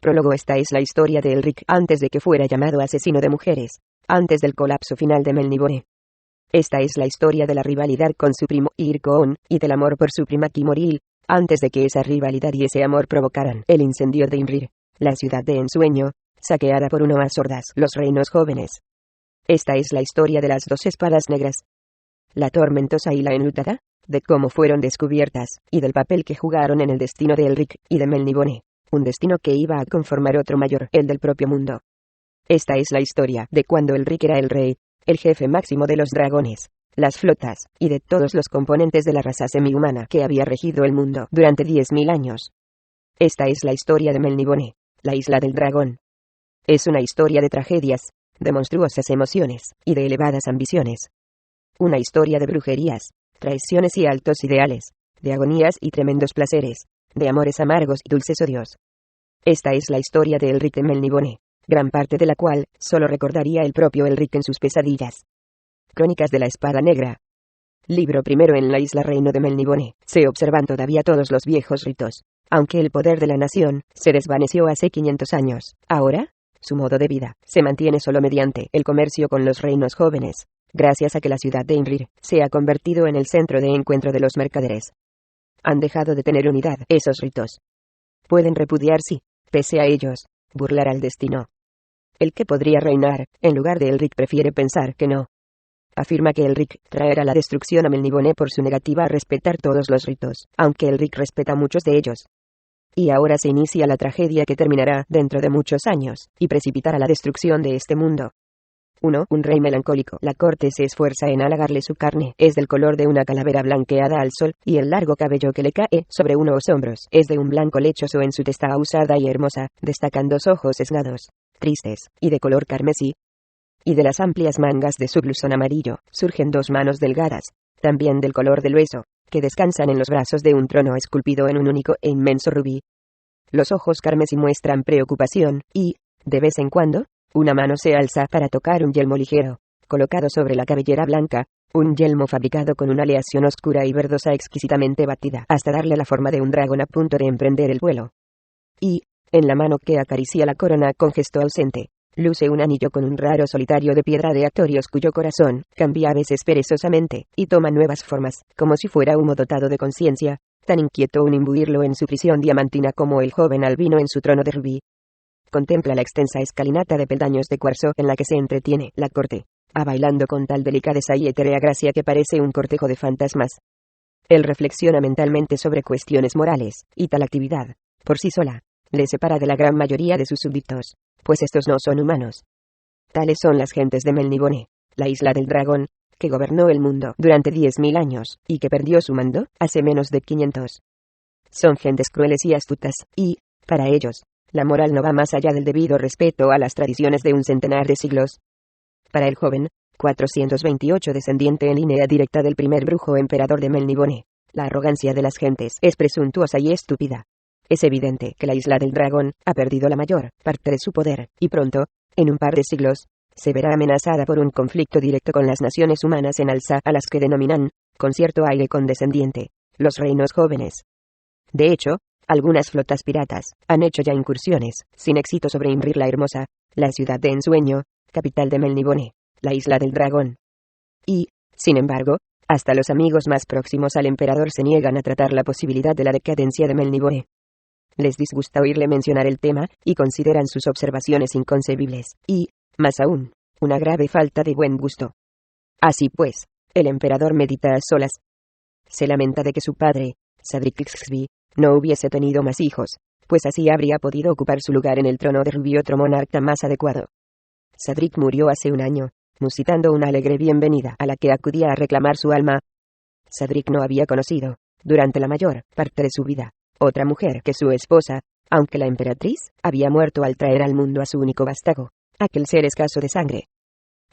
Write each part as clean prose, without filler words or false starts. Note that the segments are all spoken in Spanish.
Prólogo. Esta es la historia de Elric antes de que fuera llamado asesino de mujeres, antes del colapso final de Melniboné. Esta es la historia de la rivalidad con su primo Ircoon, y del amor por su prima Kimoril, antes de que esa rivalidad y ese amor provocaran el incendio de Imrir, la ciudad de ensueño, saqueada por uno más sordas, los reinos jóvenes. Esta es la historia de las dos espadas negras, la tormentosa y la enlutada, de cómo fueron descubiertas, y del papel que jugaron en el destino de Elric y de Melniboné, un destino que iba a conformar otro mayor, el del propio mundo. Esta es la historia de cuando Elric era el rey, el jefe máximo de los dragones, las flotas, y de todos los componentes de la raza semihumana que había regido el mundo durante 10.000 años. Esta es la historia de Melniboné, la isla del dragón. Es una historia de tragedias, de monstruosas emociones, y de elevadas ambiciones. Una historia de brujerías, traiciones y altos ideales, de agonías y tremendos placeres, de amores amargos y dulces odios. Esta es la historia de Elric de Melniboné, gran parte de la cual solo recordaría el propio Elric en sus pesadillas. Crónicas de la Espada Negra. Libro primero. En la isla reino de Melniboné se observan todavía todos los viejos ritos, aunque el poder de la nación se desvaneció hace 500 años. Ahora, su modo de vida se mantiene solo mediante el comercio con los reinos jóvenes, gracias a que la ciudad de Imrir se ha convertido en el centro de encuentro de los mercaderes. Han dejado de tener unidad esos ritos. Pueden repudiar, sí, pese a ellos, burlar al destino. El que podría reinar, en lugar de Elric, prefiere pensar que no. Afirma que Elric traerá la destrucción a Melniboné por su negativa a respetar todos los ritos, aunque Elric respeta muchos de ellos. Y ahora se inicia la tragedia que terminará dentro de muchos años, y precipitará la destrucción de este mundo. 1. Un rey melancólico. La corte se esfuerza en halagarle. Su carne es del color de una calavera blanqueada al sol, y el largo cabello que le cae sobre unos hombros es de un blanco lechoso. En su testa ahusada y hermosa destacan dos ojos sesgados, tristes, y de color carmesí. Y de las amplias mangas de su blusón amarillo surgen dos manos delgadas, también del color del hueso, que descansan en los brazos de un trono esculpido en un único e inmenso rubí. Los ojos carmesí muestran preocupación, y, de vez en cuando, una mano se alza para tocar un yelmo ligero, colocado sobre la cabellera blanca, un yelmo fabricado con una aleación oscura y verdosa exquisitamente batida hasta darle la forma de un dragón a punto de emprender el vuelo. Y, en la mano que acaricia la corona con gesto ausente, luce un anillo con un raro solitario de piedra de Actorios cuyo corazón cambia a veces perezosamente, y toma nuevas formas, como si fuera humo dotado de conciencia, tan inquieto un imbuirlo en su prisión diamantina como el joven albino en su trono de rubí. Contempla la extensa escalinata de peldaños de cuarzo en la que se entretiene la corte, bailando con tal delicadeza y etérea gracia que parece un cortejo de fantasmas. Él reflexiona mentalmente sobre cuestiones morales, y tal actividad, por sí sola, le separa de la gran mayoría de sus súbditos, pues estos no son humanos. Tales son las gentes de Melniboné, la isla del dragón, que gobernó el mundo durante 10.000 años, y que perdió su mando hace menos de 500. Son gentes crueles y astutas, y, para ellos, la moral no va más allá del debido respeto a las tradiciones de un centenar de siglos. Para el joven, 428 descendiente en línea directa del primer brujo emperador de Melniboné, la arrogancia de las gentes es presuntuosa y estúpida. Es evidente que la isla del dragón ha perdido la mayor parte de su poder, y pronto, en un par de siglos, se verá amenazada por un conflicto directo con las naciones humanas en alza a las que denominan, con cierto aire condescendiente, los reinos jóvenes. De hecho, algunas flotas piratas han hecho ya incursiones, sin éxito, sobre Imrir la Hermosa, la ciudad de ensueño, capital de Melniboné, la isla del dragón. Y, sin embargo, hasta los amigos más próximos al emperador se niegan a tratar la posibilidad de la decadencia de Melniboné. Les disgusta oírle mencionar el tema, y consideran sus observaciones inconcebibles, y, más aún, una grave falta de buen gusto. Así pues, el emperador medita a solas. Se lamenta de que su padre, Sadrik Xxvi, no hubiese tenido más hijos, pues así habría podido ocupar su lugar en el trono de rubí otro monarca más adecuado. Sadrik murió hace un año, musitando una alegre bienvenida a la que acudía a reclamar su alma. Sadrik no había conocido, durante la mayor parte de su vida, otra mujer que su esposa, aunque la emperatriz había muerto al traer al mundo a su único vástago, aquel ser escaso de sangre.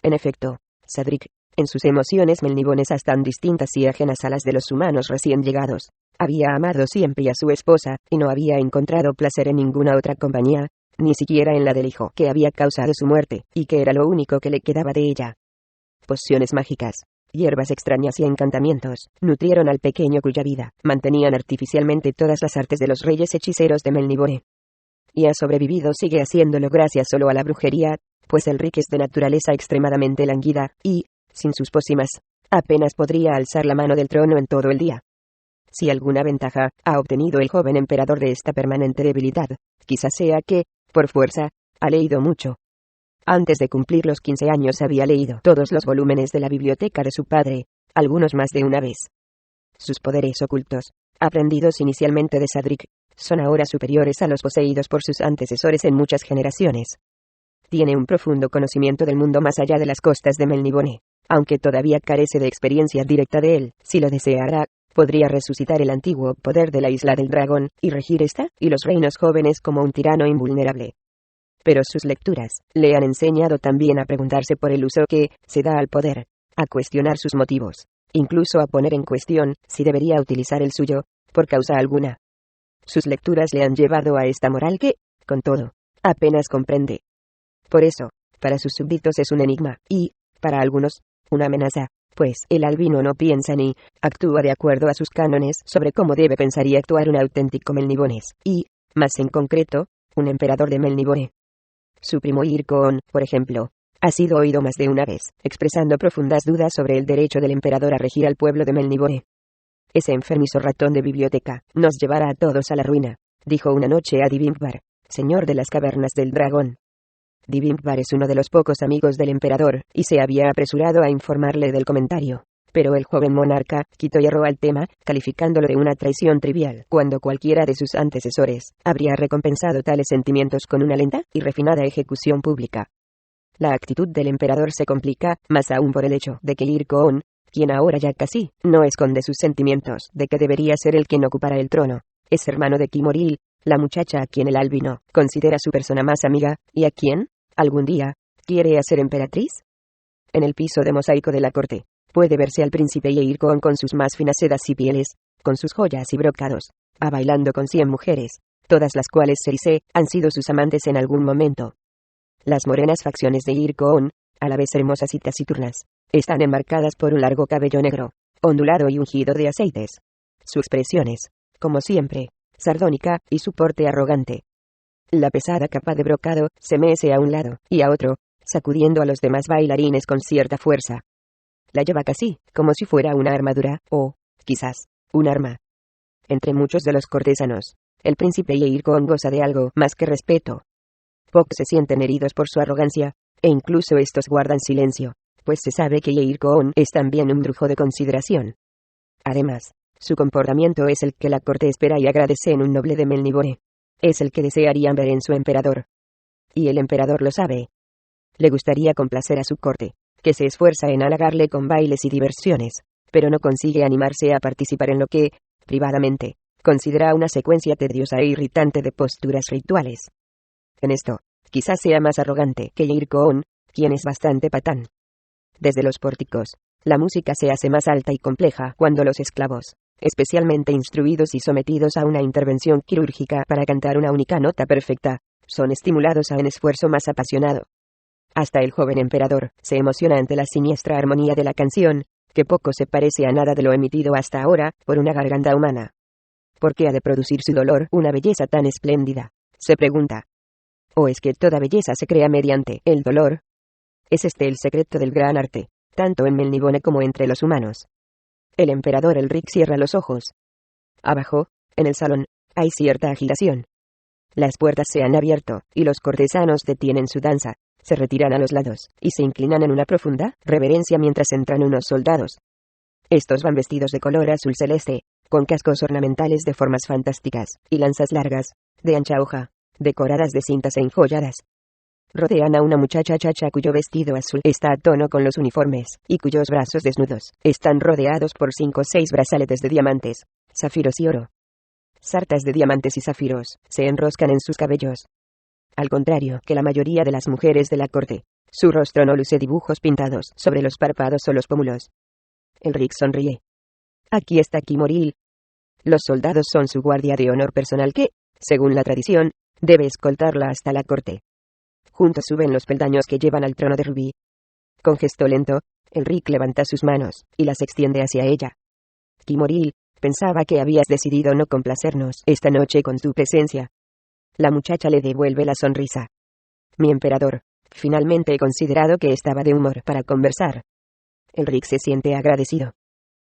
En efecto, Sadrik, en sus emociones melnibonesas tan distintas y ajenas a las de los humanos recién llegados, había amado siempre a su esposa, y no había encontrado placer en ninguna otra compañía, ni siquiera en la del hijo que había causado su muerte, y que era lo único que le quedaba de ella. Pociones mágicas, hierbas extrañas y encantamientos nutrieron al pequeño cuya vida mantenían artificialmente todas las artes de los reyes hechiceros de Melniboné. y ha sobrevivido sigue haciéndolo gracias solo a la brujería, pues el Rick es de naturaleza extremadamente languida, y, sin sus pócimas, apenas podría alzar la mano del trono en todo el día. Si alguna ventaja ha obtenido el joven emperador de esta permanente debilidad, quizás sea que, por fuerza, ha leído mucho. Antes de cumplir los 15 años había leído todos los volúmenes de la biblioteca de su padre, algunos más de una vez. Sus poderes ocultos, aprendidos inicialmente de Sadric, son ahora superiores a los poseídos por sus antecesores en muchas generaciones. Tiene un profundo conocimiento del mundo más allá de las costas de Melnibone, aunque todavía carece de experiencia directa de él. Si lo deseara, podría resucitar el antiguo poder de la Isla del Dragón, y regir esta y los reinos jóvenes como un tirano invulnerable. Pero sus lecturas le han enseñado también a preguntarse por el uso que se da al poder, a cuestionar sus motivos, incluso a poner en cuestión si debería utilizar el suyo, por causa alguna. Sus lecturas le han llevado a esta moral que, con todo, apenas comprende. Por eso, para sus súbditos es un enigma, y, para algunos, una amenaza, pues el albino no piensa ni actúa de acuerdo a sus cánones sobre cómo debe pensar y actuar un auténtico Melnibones, y, más en concreto, un emperador de Melnibone. Su primo Irkoon, por ejemplo, ha sido oído más de una vez, expresando profundas dudas sobre el derecho del emperador a regir al pueblo de Melnibone. Ese enfermizo ratón de biblioteca nos llevará a todos a la ruina, dijo una noche a Divimpar, señor de las cavernas del dragón. Divimpar es uno de los pocos amigos del emperador, y se había apresurado a informarle del comentario. Pero el joven monarca quitó hierro al tema, calificándolo de una traición trivial, cuando cualquiera de sus antecesores habría recompensado tales sentimientos con una lenta y refinada ejecución pública. La actitud del emperador se complica, más aún por el hecho de que Irkoon, quien ahora ya casi no esconde sus sentimientos de que debería ser el quien ocupara el trono, es hermano de Kimoril, la muchacha a quien el albino considera su persona más amiga, y a quien, algún día, quiere hacer emperatriz. En el piso de mosaico de la corte, puede verse al príncipe Irkoon con sus más finas sedas y pieles, con sus joyas y brocados, bailando con 100 mujeres, todas las cuales se dice han sido sus amantes en algún momento. Las morenas facciones de Irkoon, a la vez hermosas y taciturnas, están enmarcadas por un largo cabello negro, ondulado y ungido de aceites. Su expresión es, como siempre, sardónica, y su porte arrogante. La pesada capa de brocado se mece a un lado y a otro, sacudiendo a los demás bailarines con cierta fuerza. La lleva casi como si fuera una armadura, o, quizás, un arma. Entre muchos de los cortesanos, el príncipe Irkoon goza de algo más que respeto. Pocos se sienten heridos por su arrogancia, e incluso estos guardan silencio, pues se sabe que Irkoon es también un brujo de consideración. Además, su comportamiento es el que la corte espera y agradece en un noble de Melnibone. Es el que desearían ver en su emperador. Y el emperador lo sabe. Le gustaría complacer a su corte, que se esfuerza en halagarle con bailes y diversiones, pero no consigue animarse a participar en lo que, privadamente, considera una secuencia tediosa e irritante de posturas rituales. En esto, quizás sea más arrogante que Irkoon, quien es bastante patán. Desde los pórticos, la música se hace más alta y compleja cuando los esclavos, especialmente instruidos y sometidos a una intervención quirúrgica para cantar una única nota perfecta, son estimulados a un esfuerzo más apasionado. Hasta el joven emperador se emociona ante la siniestra armonía de la canción, que poco se parece a nada de lo emitido hasta ahora por una garganta humana. ¿Por qué ha de producir su dolor una belleza tan espléndida?, se pregunta. ¿O es que toda belleza se crea mediante el dolor? Es este el secreto del gran arte, tanto en Melnibone como entre los humanos. El emperador Elric cierra los ojos. Abajo, en el salón, hay cierta agitación. Las puertas se han abierto, y los cortesanos detienen su danza, se retiran a los lados, y se inclinan en una profunda reverencia mientras entran unos soldados. Estos van vestidos de color azul celeste, con cascos ornamentales de formas fantásticas, y lanzas largas, de ancha hoja, decoradas de cintas e enjolladas. Rodean a una muchacha chacha cuyo vestido azul está a tono con los uniformes, y cuyos brazos desnudos están rodeados por 5 o 6 brazaletes de diamantes, zafiros y oro. Sartas de diamantes y zafiros se enroscan en sus cabellos. Al contrario que la mayoría de las mujeres de la corte, su rostro no luce dibujos pintados sobre los párpados o los pómulos. Elric sonríe. Aquí está Kimoril. Los soldados son su guardia de honor personal que, según la tradición, debe escoltarla hasta la corte. Juntos suben los peldaños que llevan al trono de rubí. Con gesto lento, Elric levanta sus manos y las extiende hacia ella. Kimoril, pensaba que habías decidido no complacernos esta noche con tu presencia. La muchacha le devuelve la sonrisa. Mi emperador, finalmente he considerado que estaba de humor para conversar. Elric se siente agradecido.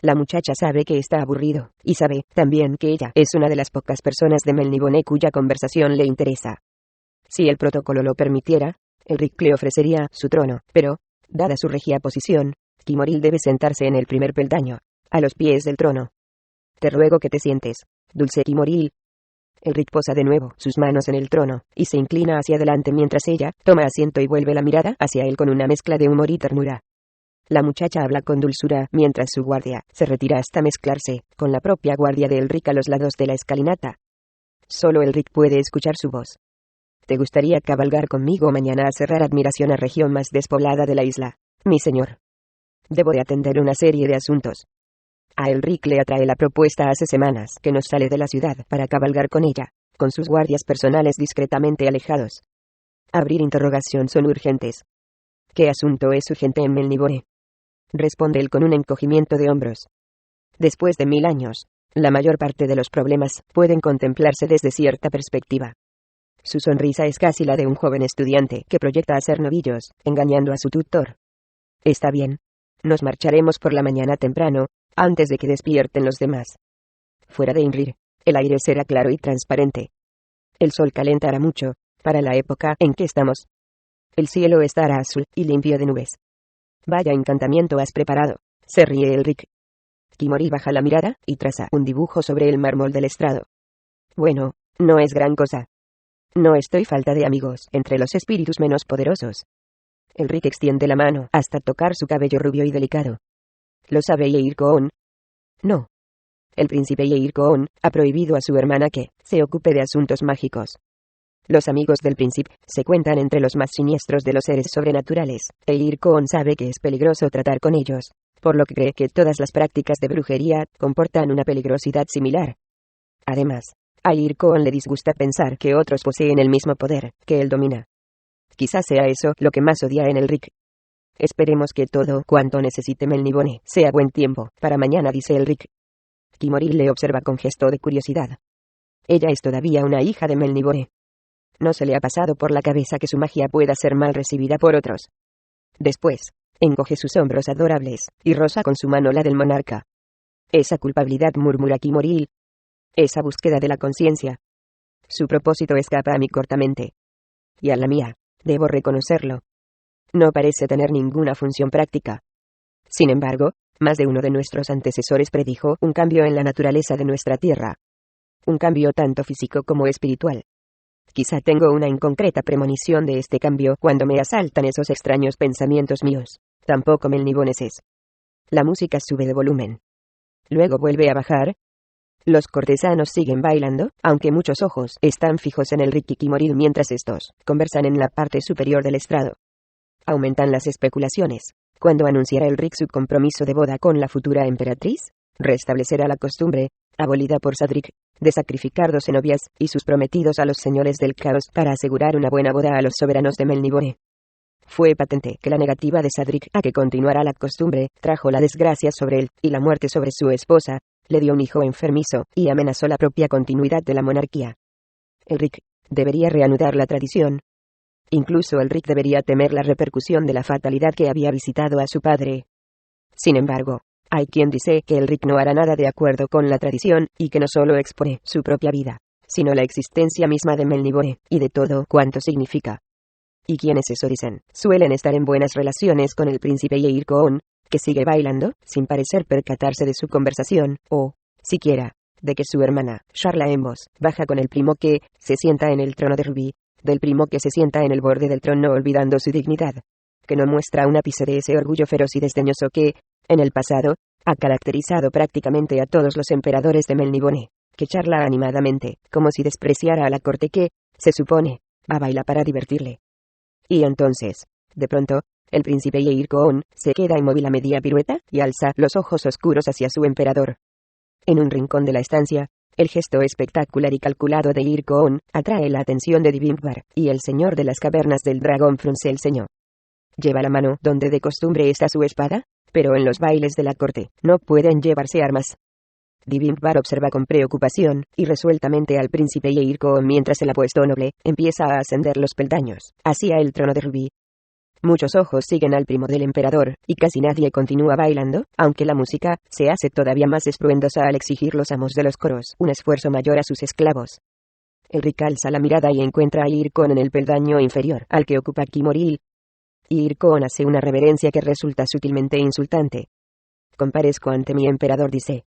La muchacha sabe que está aburrido, y sabe, también, que ella es una de las pocas personas de Melniboné cuya conversación le interesa. Si el protocolo lo permitiera, Elric le ofrecería su trono, pero, dada su regia posición, Kimoril debe sentarse en el primer peldaño, a los pies del trono. Te ruego que te sientes, dulce Kimoril. Elric posa de nuevo sus manos en el trono, y se inclina hacia adelante mientras ella toma asiento y vuelve la mirada hacia él con una mezcla de humor y ternura. La muchacha habla con dulzura mientras su guardia se retira hasta mezclarse con la propia guardia de Elric a los lados de la escalinata. Solo Elric puede escuchar su voz. ¿Te gustaría cabalgar conmigo mañana a cerrar admiración a región más despoblada de la isla, mi señor? Debo de atender una serie de asuntos. A Elric le atrae la propuesta hace semanas que nos sale de la ciudad para cabalgar con ella, con sus guardias personales discretamente alejados. Abrir interrogación son urgentes. ¿Qué asunto es urgente en Melniboné? Responde él con un encogimiento de hombros. Después de 1000 años, la mayor parte de los problemas pueden contemplarse desde cierta perspectiva. Su sonrisa es casi la de un joven estudiante que proyecta hacer novillos, engañando a su tutor. Está bien. Nos marcharemos por la mañana temprano, antes de que despierten los demás. Fuera de Imrir, el aire será claro y transparente. El sol calentará mucho, para la época en que estamos. El cielo estará azul y limpio de nubes. Vaya encantamiento has preparado, se ríe Elric. Kimoril baja la mirada y traza un dibujo sobre el mármol del estrado. Bueno, no es gran cosa. No estoy falta de amigos entre los espíritus menos poderosos. Elric extiende la mano hasta tocar su cabello rubio y delicado. ¿Lo sabe Yeir Koon? No. El príncipe Yeir Koon ha prohibido a su hermana que se ocupe de asuntos mágicos. Los amigos del príncipe se cuentan entre los más siniestros de los seres sobrenaturales. Yeir Koon sabe que es peligroso tratar con ellos, por lo que cree que todas las prácticas de brujería comportan una peligrosidad similar. Además, a Yeir Koon le disgusta pensar que otros poseen el mismo poder que él domina. Quizás sea eso lo que más odia en Elric. Esperemos que todo cuanto necesite Melniboné sea buen tiempo para mañana, dice Elric. Kimoril le observa con gesto de curiosidad. Ella es todavía una hija de Melniboné. No se le ha pasado por la cabeza que su magia pueda ser mal recibida por otros. Después, encoge sus hombros adorables y roza con su mano la del monarca. Esa culpabilidad, murmura Kimoril. Esa búsqueda de la conciencia. Su propósito escapa a mí cortamente. Y a la mía, debo reconocerlo. No parece tener ninguna función práctica. Sin embargo, más de uno de nuestros antecesores predijo un cambio en la naturaleza de nuestra tierra. Un cambio tanto físico como espiritual. Quizá tengo una inconcreta premonición de este cambio cuando me asaltan esos extraños pensamientos míos, tampoco melniboneses. La música sube de volumen. Luego vuelve a bajar. Los cortesanos siguen bailando, aunque muchos ojos están fijos en Elric y Kimoril mientras estos conversan en la parte superior del estrado. Aumentan las especulaciones. ¿Cuándo anunciará Elric su compromiso de boda con la futura emperatriz? ¿Restablecerá la costumbre, abolida por Sadric, de sacrificar 12 novias y sus prometidos a los señores del caos para asegurar una buena boda a los soberanos de Melniboné? Fue patente que la negativa de Sadric a que continuara la costumbre trajo la desgracia sobre él y la muerte sobre su esposa, le dio un hijo enfermizo y amenazó la propia continuidad de la monarquía. Elric debería reanudar la tradición. Incluso Elric debería temer la repercusión de la fatalidad que había visitado a su padre. Sin embargo, hay quien dice que Elric no hará nada de acuerdo con la tradición y que no solo expone su propia vida, sino la existencia misma de Melniboné y de todo cuanto significa. ¿Y quienes eso dicen? Suelen estar en buenas relaciones con el príncipe Yeir Koon, que sigue bailando, sin parecer percatarse de su conversación, o, siquiera, de que su hermana, Sharla Embos, baja con el primo que se sienta en el trono de Rubí, del primo que se sienta en el borde del trono olvidando su dignidad, que no muestra un ápice de ese orgullo feroz y desdeñoso que, en el pasado, ha caracterizado prácticamente a todos los emperadores de Melniboné, que charla animadamente, como si despreciara a la corte que, se supone, va a bailar para divertirle. Y entonces, de pronto, el príncipe Yeir Koon se queda inmóvil a media pirueta y alza los ojos oscuros hacia su emperador. En un rincón de la estancia, el gesto espectacular y calculado de Yeir Koon atrae la atención de Divimbar, y el señor de las cavernas del dragón frunce el ceño. Lleva la mano donde de costumbre está su espada, pero en los bailes de la corte no pueden llevarse armas. Divimpar observa con preocupación y resueltamente al príncipe Yeirkoon mientras el apuesto noble empieza a ascender los peldaños hacia el trono de rubí. Muchos ojos siguen al primo del emperador, y casi nadie continúa bailando, aunque la música se hace todavía más estruendosa al exigir los amos de los coros un esfuerzo mayor a sus esclavos. El Rick alza la mirada y encuentra a Yeirkoon en el peldaño inferior al que ocupa Kimoril. Yeirkoon hace una reverencia que resulta sutilmente insultante. Comparezco ante mi emperador, dice.